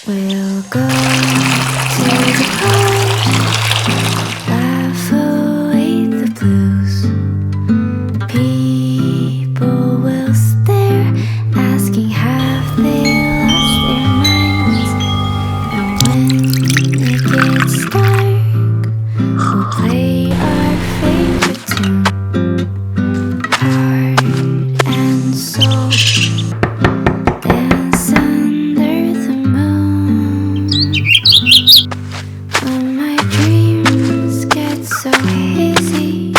We'll go to the park, laugh away the blues. People will stare, asking have they lost their minds. And when it gets dark, we'll play our favorite tune, heart and soul. Dance under the moon. When my dreams get so hazy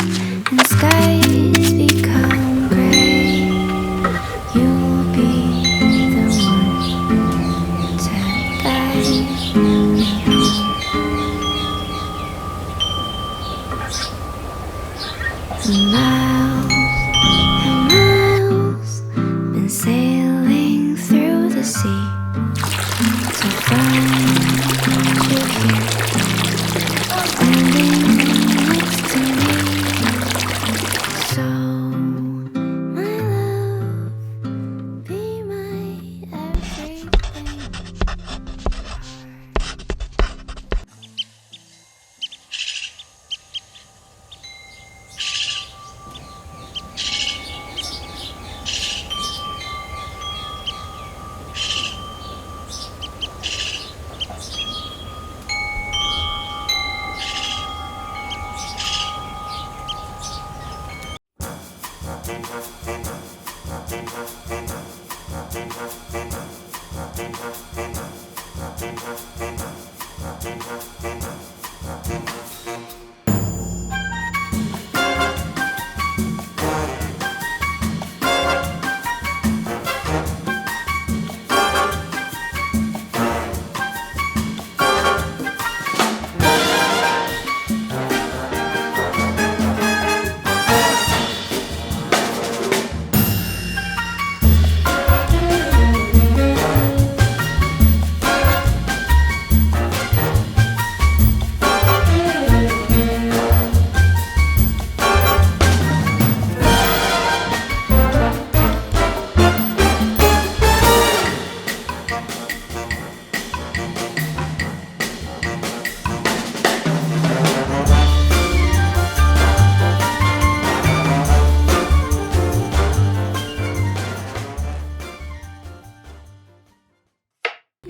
and skies become gray, you'll be the one to guide me home. Miles and miles, been sailing through the sea to find you here, standing next to me. So, my love, be my everything.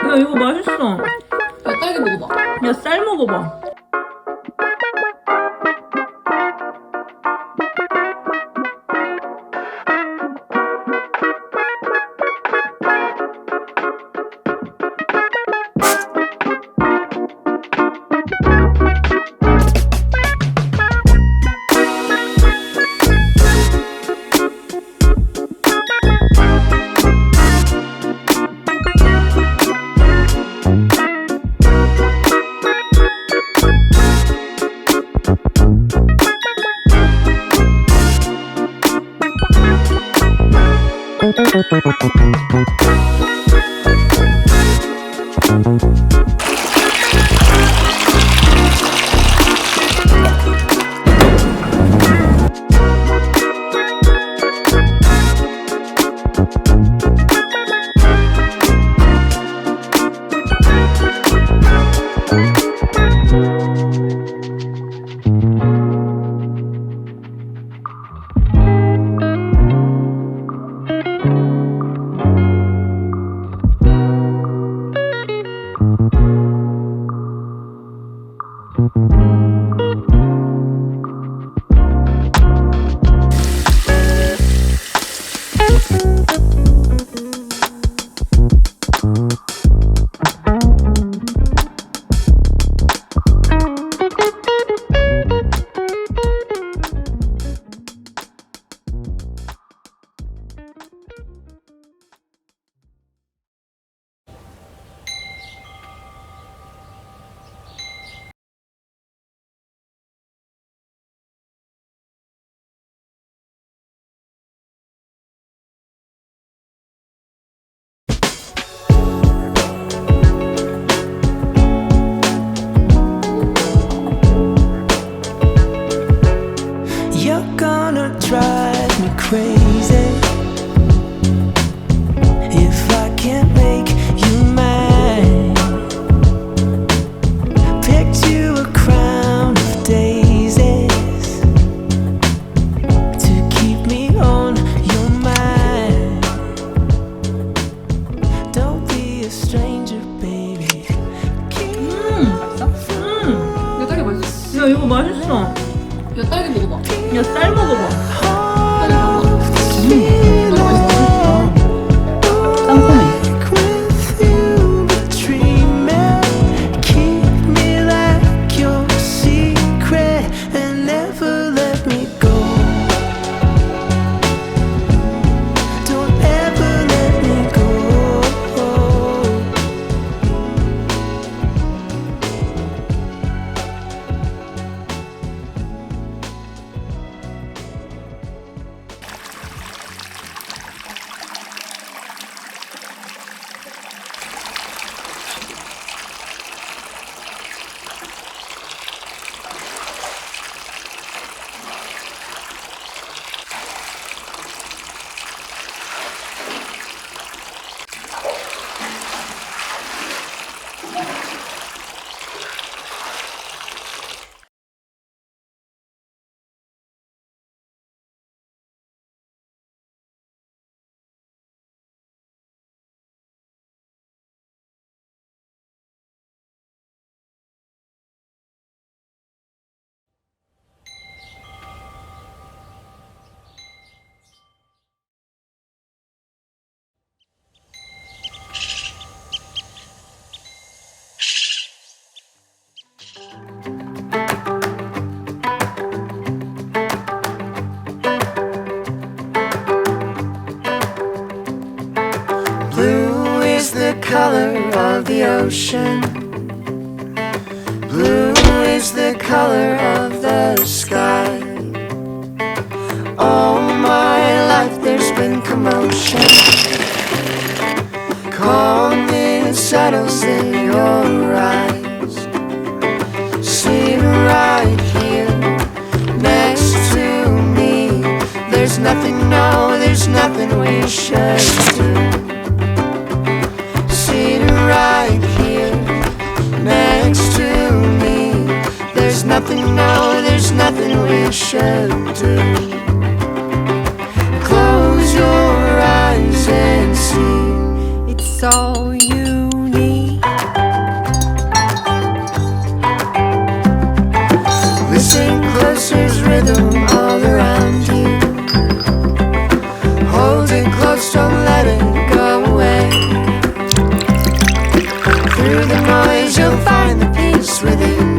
야, 이거 맛있어. 야, 딸기 먹어봐. 야, 쌀 먹어봐. Thank 맛있어. 야, 딸기 먹어봐. 야, 쌀 먹어봐. 딸기 먹어봐. 딸기 맛있어. 쌍콤해. with you, but dreaming. Keep me like your secret and never let me go. Don't ever let me go. Blue is the color of the ocean. Blue is the color of the sky. All my life there's been commotion. Calmness settles in your eyes. Sit right here next to me. There's nothing, no, there's nothing we should do. Sit right here next to me. There's nothing, no, there's nothing we should do. Close your eyes and see. It's all you need. Listen close, there's rhythm all around you. Hold it close, don't let it go away. Through the noise you'll find the peace within